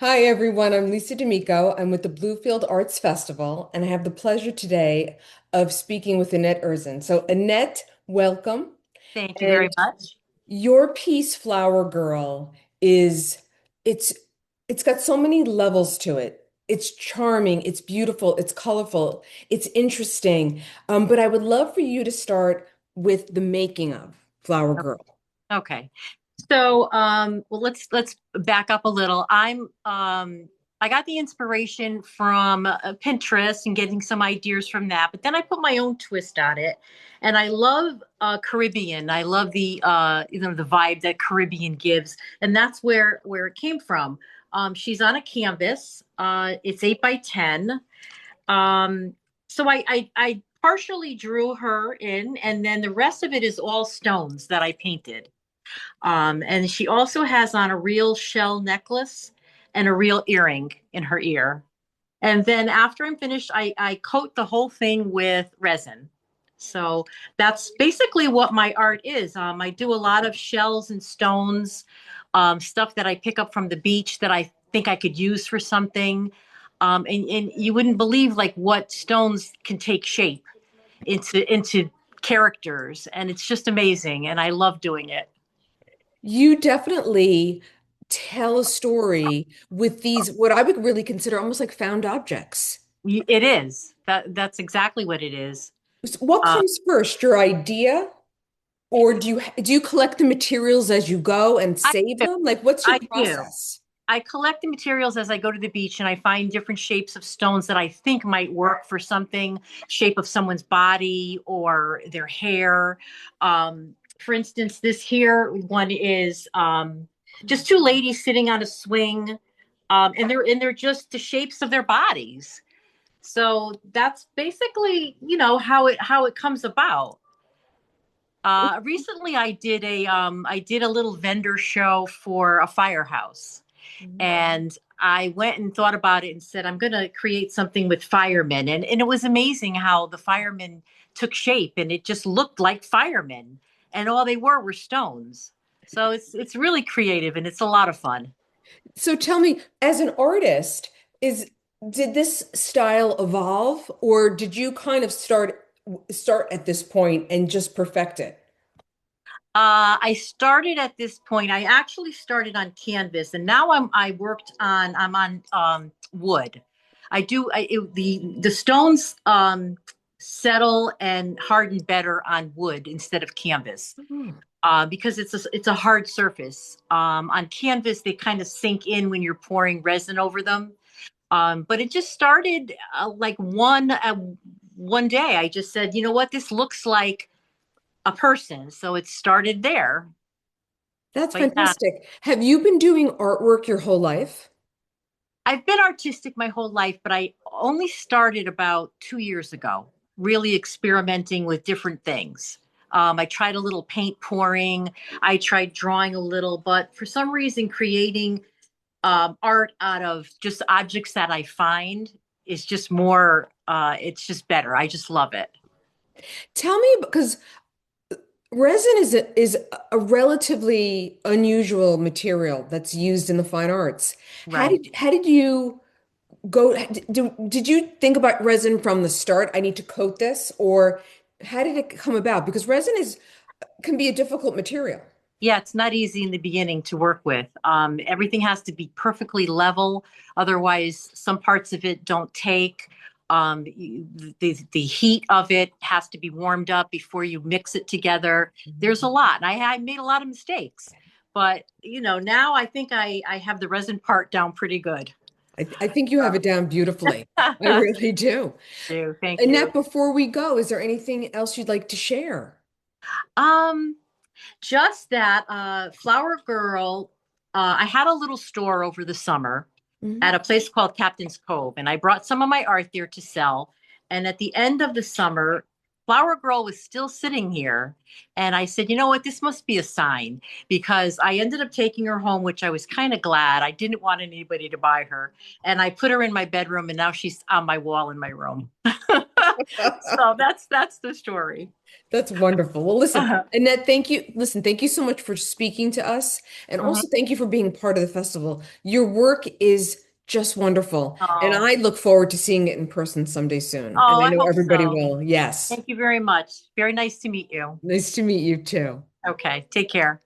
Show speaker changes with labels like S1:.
S1: Hi, everyone. I'm Lisa D'Amico. I'm with the Bluefield Arts Festival, and I have the pleasure today of speaking with Annette Erzen. So, Annette, welcome.
S2: Thank you very
S1: And
S2: much.
S1: your piece, Flower Girl, is it's it's got so many levels to it. It's charming, it's beautiful, it's colorful, it's interesting. But I would love for you to start with the making of Flower Girl.
S2: Okay. Well, let's back up a little. I got the inspiration from Pinterest and getting some ideas from that, but then I put my own twist on it. And I love Caribbean. I love the vibe that Caribbean gives, and that's where it came from. She's on a canvas. It's 8 by 10. Um, so I partially drew her in, and then the rest of it is all stones that I painted. And she also has on a real shell necklace and a real earring in her ear. And then after I'm finished, I coat the whole thing with resin. So that's basically what my art is. I do a lot of shells and stones, stuff that I pick up from the beach that I think I could use for something. And you wouldn't believe like what stones can take shape into characters, and it's just amazing. And I love doing it.
S1: You definitely tell a story with these, what I would really consider almost like found objects.
S2: It is that's exactly what it is.
S1: What
S2: Uh,
S1: comes first, your idea, or do you collect the materials as you go and
S2: I
S1: save
S2: do.
S1: them? Like, what's your
S2: I do.
S1: process?
S2: I collect the materials as I go to the beach and I find different shapes of stones that I think might work for something, shape of someone's body or their hair. For instance, this here one is just two ladies sitting on a swing, and they're just the shapes of their bodies. So that's basically, how it comes about. Recently, I did a little vendor show for a firehouse, and I went and thought about it and said, I'm going to create something with firemen. And it was amazing how the firemen took shape, and it just looked like firemen. And all they were stones. So it's really creative, and it's a lot of fun.
S1: So tell me, as an artist, is did this style evolve, or did you kind of start at this point and just perfect it?
S2: I started at this point. I actually started on canvas, and now I'm on wood. The stones settle and harden better on wood instead of canvas,
S1: Oh.
S2: because it's a hard surface. On canvas, they kind of sink in when you're pouring resin over them. But it just started like one day. I just said, you know what, this looks like a person, so it started there.
S1: That's
S2: But yeah,
S1: fantastic. Have you been doing artwork your whole life?
S2: I've been artistic my whole life, but I only started about 2 years ago, really experimenting with different things. I tried a little paint pouring, I tried drawing a little, but for some reason, creating art out of just objects that I find is just more, it's just better. I just love it.
S1: Tell me, because resin is a relatively unusual material that's used in the fine arts.
S2: Right.
S1: How did you go? Did you think about resin from the start? I need to coat this, or how did it come about? Because resin is can be a difficult material.
S2: Yeah, it's not easy in the beginning to work with. Everything has to be perfectly level. Otherwise, some parts of it don't take. The heat of it has to be warmed up before you mix it together. There's a lot. And I made a lot of mistakes. But, now I think I have the resin part down pretty good.
S1: I think you have it down beautifully. I
S2: Thank
S1: really do.
S2: you. Thank
S1: Annette,
S2: you.
S1: before we go, is there anything else you'd like to share?
S2: Um, just that Flower Girl, I had a little store over the summer
S1: Mhm.
S2: at a place called Captain's Cove, and I brought some of my art there to sell. And at the end of the summer, Flower Girl was still sitting here. And I said, you know what, this must be a sign, because I ended up taking her home, which I was kind of glad. I didn't want anybody to buy her. And I put her in my bedroom, and now she's on my wall in my room. So that's the story.
S1: That's wonderful. Well, listen,
S2: Uh-huh.
S1: Annette, thank you. Listen, thank you so much for speaking to us. And
S2: Mhm.
S1: also thank you for being part of the festival. Your work is just wonderful. And
S2: Oh,
S1: I look forward to seeing it in person someday soon. And
S2: oh,
S1: I
S2: I
S1: know
S2: hope
S1: everybody
S2: so.
S1: will. Yes.
S2: Thank you very much. Very nice to meet you.
S1: Nice to meet you too.
S2: Okay, take care.